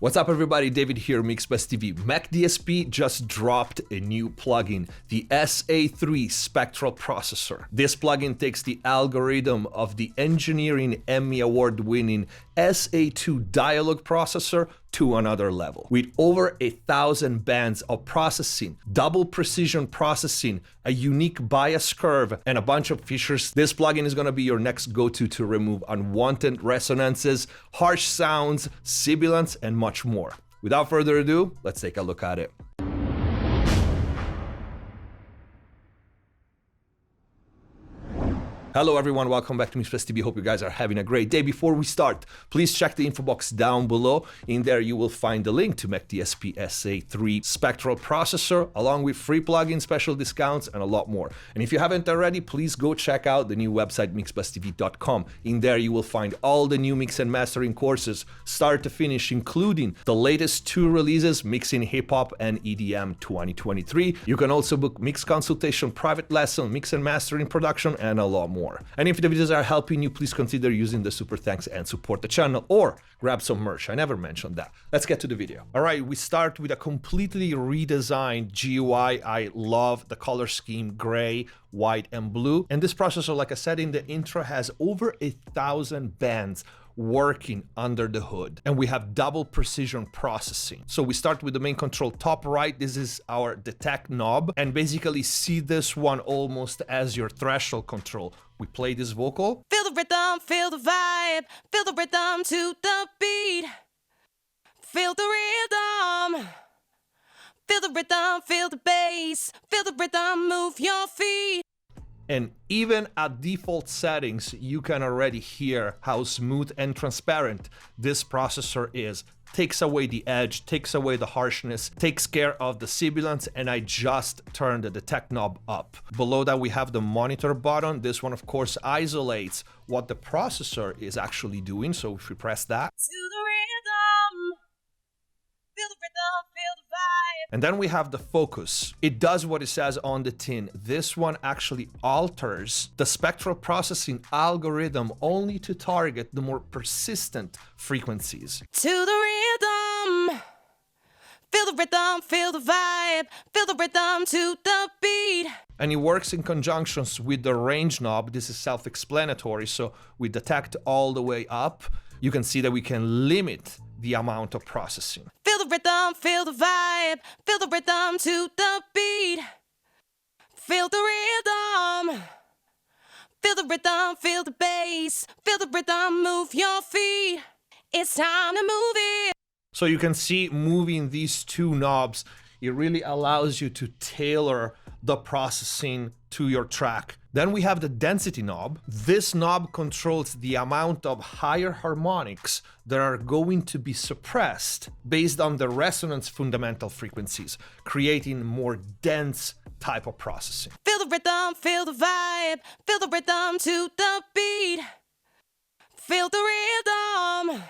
What's up everybody, David here, MixBest TV. McDSP just dropped a new plugin, the SA-3 Spectral processor. This plugin takes the algorithm of the engineering Emmy award-winning SA-2 dialogue processor to another level. With over 1,000 bands of processing, double precision processing, a unique bias curve, and a bunch of features, this plugin is gonna be your next go-to to remove unwanted resonances, harsh sounds, sibilants, and much more. Without further ado, let's take a look at it. Hello everyone, welcome back to MixBest TV. Hope you guys are having a great day. Before we start, please check the info box down below. In there you will find the link to McDSP SA-3 Spectral processor, along with free plugins, special discounts, and a lot more. And if you haven't already, please go check out the new website, mixbesttv.com. In there you will find all the new mix and mastering courses, start to finish, including the latest 2 releases, Mixing Hip Hop and EDM 2023. You can also book mix consultation, private lesson, mix and mastering production, and a lot more. And if the videos are helping you, please consider using the super thanks and support the channel, or grab some merch. I never mentioned that. Let's get to the video. All right, we start with a completely redesigned GUI. I love the color scheme, gray, white, and blue. And this processor, like I said in the intro, has over 1,000 bands working under the hood, and we have double precision processing. So we start with the main control top right. This is our detect knob, and basically see this one almost as your threshold control. We play this vocal. Feel the rhythm, feel the vibe, feel the rhythm to the beat. Feel the rhythm, feel the rhythm, feel the bass, feel the rhythm, move your feet. And even at default settings, you can already hear how smooth and transparent this processor is. Takes away the edge, takes away the harshness, takes care of the sibilants, and I just turned the detect knob up. Below that we have the monitor button. This one of course isolates what the processor is actually doing, so if we press that, To the rhythm, feel the rhythm, feel the vibe. and then we have the focus. It does what it says on the tin. This one actually alters the spectral processing algorithm only to target the more persistent frequencies. To the rhythm, feel the rhythm, feel the vibe, feel the rhythm to the beat. And it works in conjunctions with the range knob. This is self-explanatory, so we detect all the way up. You can see that we can limit the amount of processing. Feel the rhythm, feel the vibe, feel the rhythm to the beat. Feel the rhythm, feel the rhythm, feel the bass, feel the rhythm, move your feet. It's time to move it. So you can see moving these 2 knobs, it really allows you to tailor the processing to your track. Then we have the density knob. This knob controls the amount of higher harmonics that are going to be suppressed based on the resonance fundamental frequencies, creating more dense type of processing. Feel the rhythm, feel the vibe, feel the rhythm to the beat. Feel the rhythm,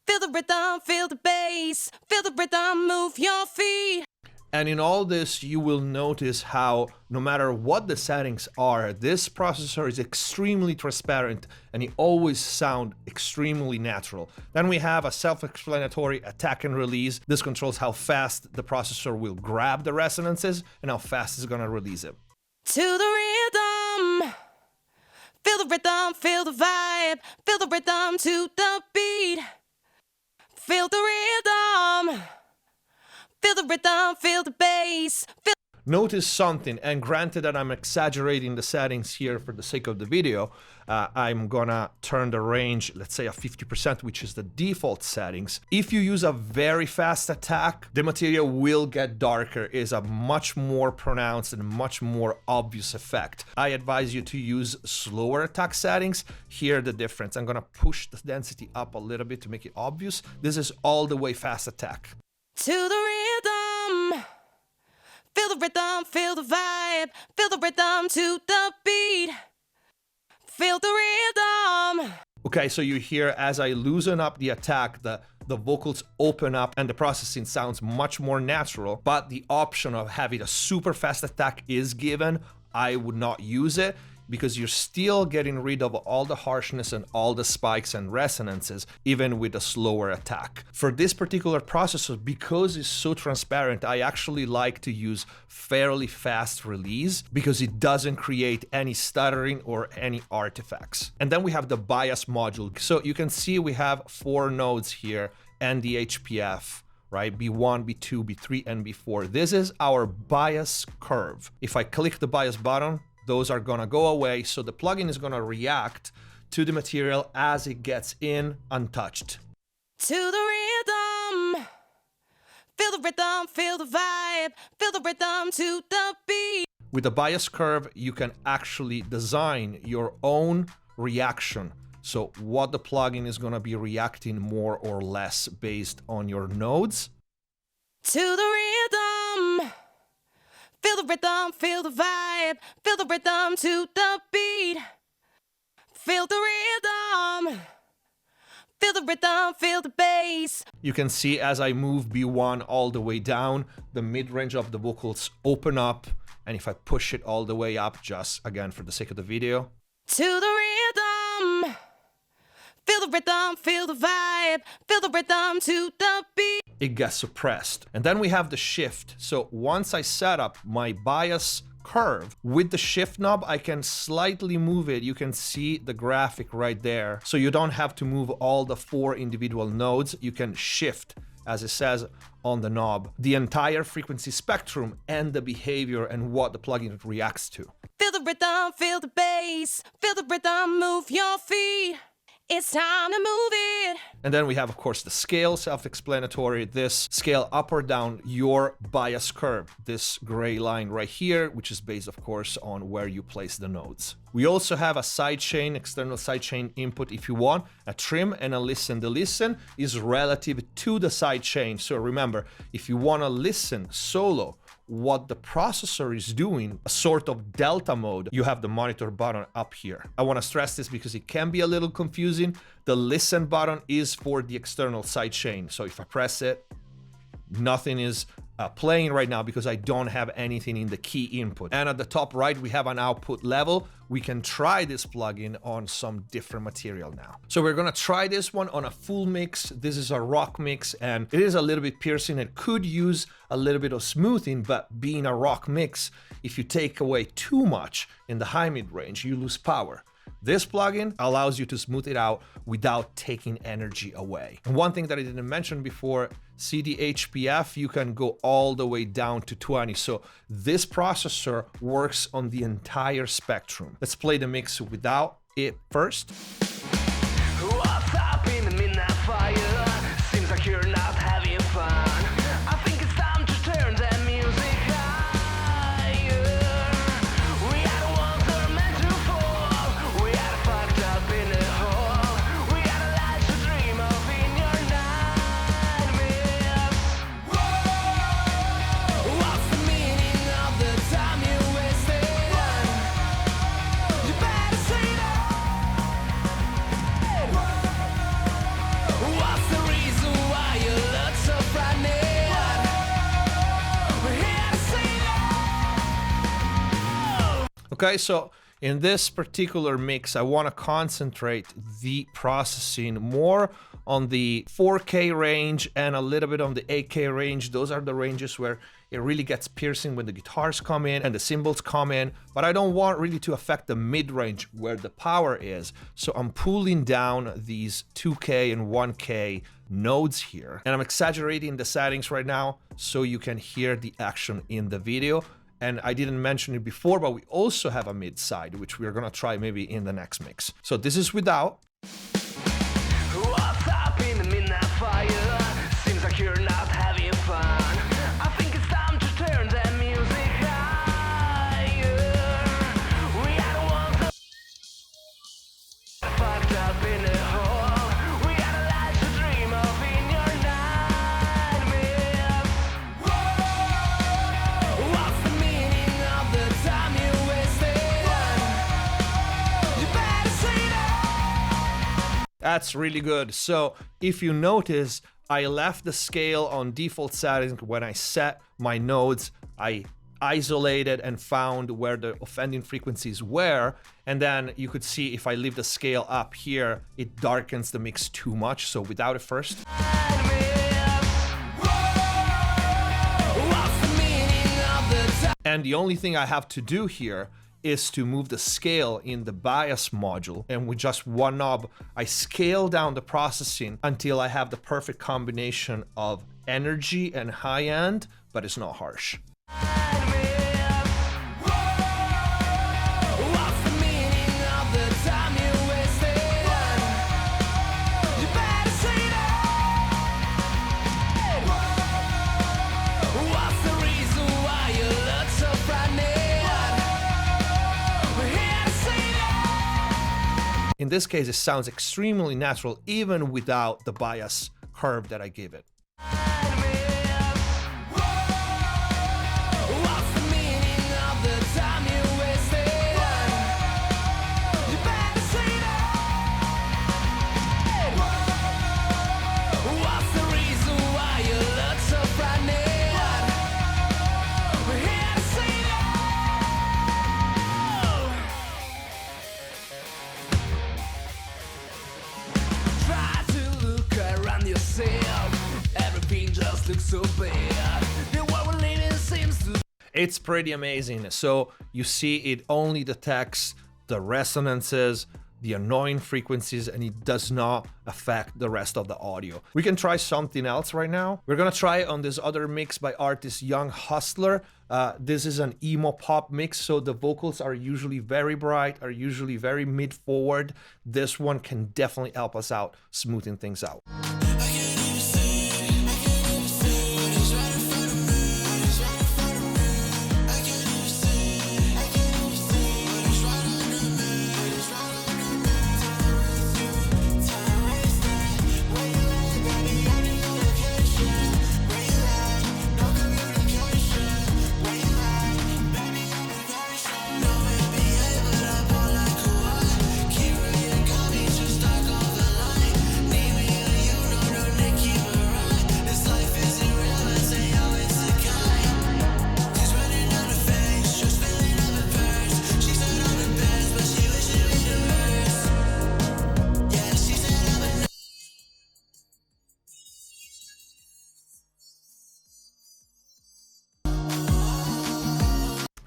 feel the rhythm, feel the bass, feel the rhythm, move your feet. And in all this, you will notice how no matter what the settings are, this processor is extremely transparent and it always sounds extremely natural. Then we have a self-explanatory attack and release. This controls how fast the processor will grab the resonances and how fast it's gonna release it. To the rhythm, feel the rhythm, feel the vibe, feel the rhythm to the beat. Feel the rhythm, feel the rhythm, feel the bass, feel. Notice something, and granted that I'm exaggerating the settings here for the sake of the video, I'm gonna turn the range, let's say at 50%, which is the default settings. If you use a very fast attack, the material will get darker. It is a much more pronounced and much more obvious effect. I advise you to use slower attack settings. Hear the difference. I'm gonna push the density up a little bit to make it obvious. This is all the way fast attack. To the rhythm, feel the rhythm, feel the vibe, feel the rhythm to the beat. Feel the rhythm. Okay, so you hear as I loosen up the attack, the vocals open up and the processing sounds much more natural, but the option of having a super fast attack is given. I would not use it. because you're still getting rid of all the harshness and all the spikes and resonances, even with a slower attack. For this particular processor, because it's so transparent, I actually like to use fairly fast release because it doesn't create any stuttering or any artifacts. And then we have the bias module. So you can see we have 4 nodes here and the HPF, right? B1, B2, B3, and B4. This is our bias curve. If I click the bias button, those are gonna go away, so the plugin is gonna react to the material as it gets in untouched. To the rhythm, feel the rhythm, feel the vibe, feel the rhythm to the beat. With the bias curve, you can actually design your own reaction. So what the plugin is gonna be reacting more or less based on your nodes. To the rhythm, feel the rhythm, feel the vibe, feel the rhythm to the beat. Feel the rhythm, feel the rhythm, feel the bass. You can see as I move B1 all the way down, the mid-range of the vocals open up. And if I push it all the way up, just again for the sake of the video. To the rhythm, feel the rhythm, feel the vibe, feel the rhythm to the beat. It gets suppressed. And then we have the shift. So once I set up my bias curve with the shift knob, I can slightly move it. You can see the graphic right there. So you don't have to move all the 4 individual nodes. You can shift, as it says on the knob, the entire frequency spectrum and the behavior and what the plugin reacts to. Feel the rhythm, feel the bass, feel the rhythm, move your feet. It's time to move it. And then we have, of course, the scale, self-explanatory. This scale up or down your bias curve. This gray line right here, which is based, of course, on where you place the nodes. We also have a sidechain, external sidechain input if you want, a trim and a listen. The listen is relative to the sidechain. So remember, if you want to listen solo, what the processor is doing, a sort of delta mode, you have the monitor button up here. I want to stress this because it can be a little confusing. The listen button is for the external sidechain. So if I press it, nothing is playing right now because I don't have anything in the key input. And at the top right, we have an output level. We can try this plugin on some different material now. So we're gonna try this one on a full mix. This is a rock mix and it is a little bit piercing. It could use a little bit of smoothing, but being a rock mix, if you take away too much in the high mid range, you lose power. This plugin allows you to smooth it out without taking energy away. And one thing that I didn't mention before, see the HPF, you can go all the way down to 20. So this processor works on the entire spectrum. Let's play the mix without it first. What's up in the midnight fire? Seems like you're not having fun. I think it's time to turn that music higher. We are the ones that are meant to fall. We are fucked up in the hole. We are the lights to dream of in your nightmares. What's the meaning of the time you wasted? You better say that. What's the reason why you look so frightening? We're here to say that. Okay, so in this particular mix, I want to concentrate the processing more on the 4K range and a little bit on the 8K range. Those are the ranges where it really gets piercing when the guitars come in and the cymbals come in, but I don't want really to affect the mid-range where the power is. So I'm pulling down these 2K and 1K nodes here. And I'm exaggerating the settings right now so you can hear the action in the video. And I didn't mention it before, but we also have a mid side, which we're gonna try maybe in the next mix. So this is without. What's up in the midnight fire? Seems like you're not having fun. I think it's time to turn that music higher. We are the ones that fucked up in the hole. We are the lights to dream of in your nightmares. What's the meaning of the time you wasted? You better say that. That's really good. So if you notice, I left the scale on default settings when I set my nodes. I isolated and found where the offending frequencies were, and then you could see if I leave the scale up here, it darkens the mix too much, so without it first. And the only thing I have to do here is to move the scale in the bias module, and with just one knob, I scale down the processing until I have the perfect combination of energy and high end, but it's not harsh. In this case, it sounds extremely natural even without the bias curve that I gave it. It's pretty amazing. So you see it only detects the resonances, the annoying frequencies, and it does not affect the rest of the audio. We can try something else right now. We're gonna try it on this other mix by artist Young Hustler. This is an emo pop mix, so the vocals are usually very bright, are usually very mid-forward. This one can definitely help us out, smoothing things out.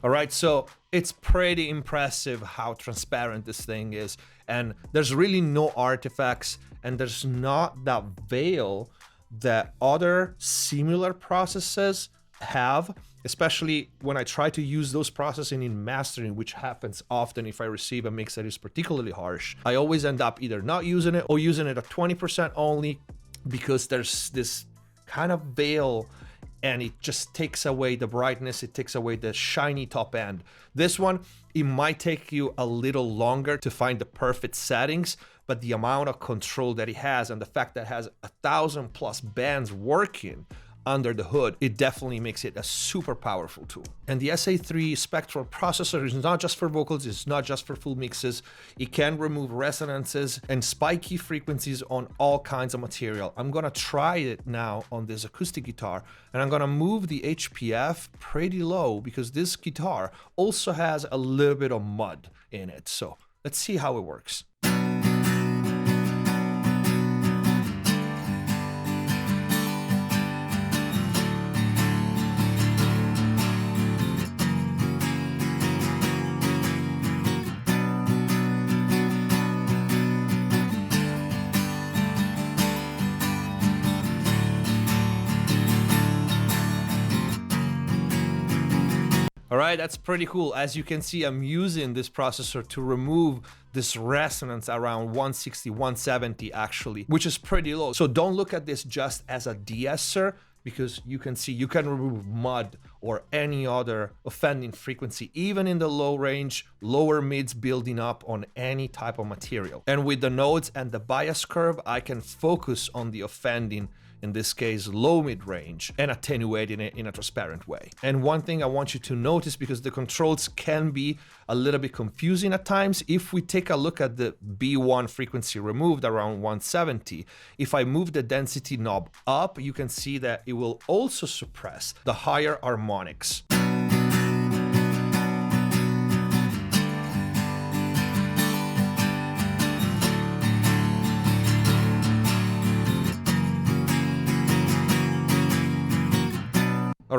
All right, so it's pretty impressive how transparent this thing is, and there's really no artifacts, and there's not that veil that other similar processes have, especially when I try to use those processing in mastering, which happens often if I receive a mix that is particularly harsh. I always end up either not using it or using it at 20% only, because there's this kind of veil and it just takes away the brightness, it takes away the shiny top end. This one, it might take you a little longer to find the perfect settings, but the amount of control that it has and the fact that it has 1,000+ bands working under the hood, it definitely makes it a super powerful tool. And the SA-3 Spectral processor is not just for vocals, it's not just for full mixes. It can remove resonances and spiky frequencies on all kinds of material. I'm gonna try it now on this acoustic guitar, and I'm gonna move the HPF pretty low because this guitar also has a little bit of mud in it. So let's see how it works. All right, that's pretty cool. As you can see, I'm using this processor to remove this resonance around 160, 170 actually, which is pretty low. So don't look at this just as a de-esser, because you can see you can remove mud or any other offending frequency, even in the low range, lower mids building up on any type of material. And with the nodes and the bias curve, I can focus on the offending, in this case, low mid range, and attenuating it in a transparent way. And one thing I want you to notice, because the controls can be a little bit confusing at times, if we take a look at the B1 frequency removed around 170, if I move the density knob up, you can see that it will also suppress the higher harmonics.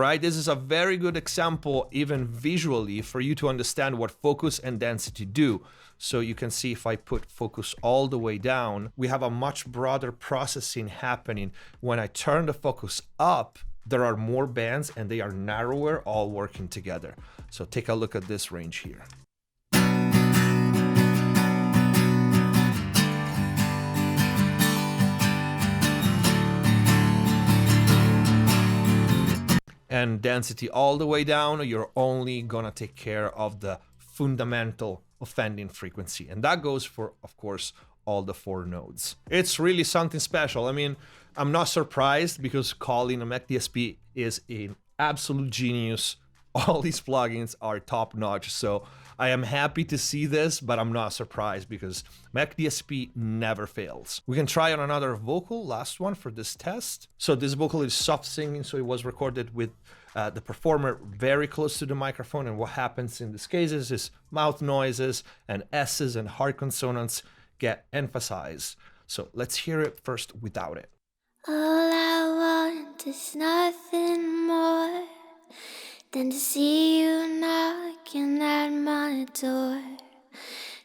right, this is a very good example, even visually, for you to understand what focus and density do. So you can see if I put focus all the way down, we have a much broader processing happening. When I turn the focus up, there are more bands and they are narrower, all working together. So take a look at this range here. And density all the way down, you're only gonna take care of the fundamental offending frequency. And that goes for, of course, all the 4 nodes. It's really something special. I mean, I'm not surprised because Colin and McDSP is an absolute genius. All these plugins are top notch. So I am happy to see this, but I'm not surprised because McDSP never fails. We can try on another vocal, last one for this test. So this vocal is soft singing, so it was recorded with the performer very close to the microphone. And what happens in these cases is mouth noises and S's and hard consonants get emphasized. So let's hear it first without it. All I want is nothing more than to see you knocking at my door.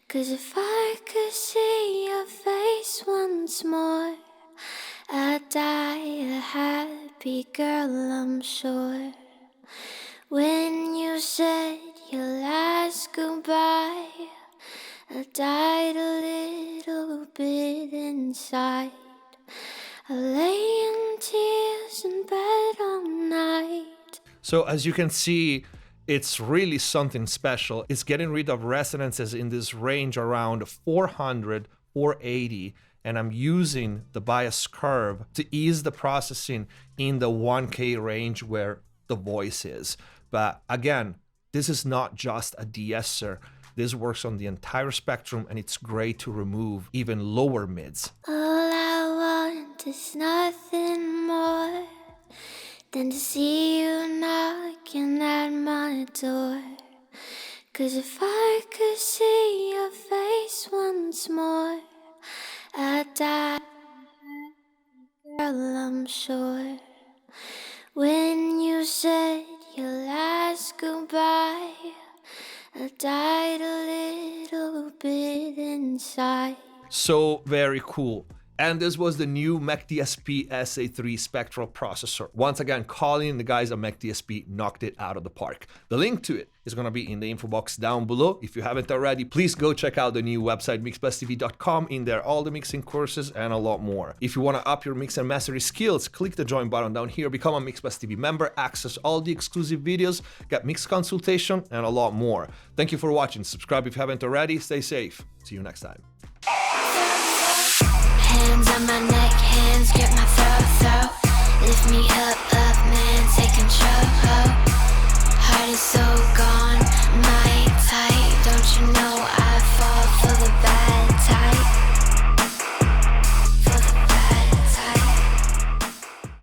'Cause if I could see your face once more, I'd die a happy girl, I'm sure. When you said your last goodbye, I died a little bit inside. I lay in tears in bed all night. So as you can see, it's really something special. It's getting rid of resonances in this range around 400, 480, and I'm using the bias curve to ease the processing in the 1K range where the voice is. But again, this is not just a de-esser. This works on the entire spectrum, and it's great to remove even lower mids. All I want is nothing more than to see you knocking at my door. 'Cause if I could see your face once more, I'd die, girl, I'm sure. When you said your last goodbye, I died a little bit inside. So very cool. And this was the new McDSP SA-3 Spectral processor. Once again, Colin and the guys at McDSP knocked it out of the park. The link to it is going to be in the info box down below. If you haven't already, please go check out the new website, mixbusttv.com. In there, all the mixing courses and a lot more. If you want to up your mix and mastery skills, click the join button down here, become a MixBustTV member, access all the exclusive videos, get mix consultation, and a lot more. Thank you for watching. Subscribe if you haven't already. Stay safe. See you next time. Hands on my neck, hands grip my throat. Lift me up.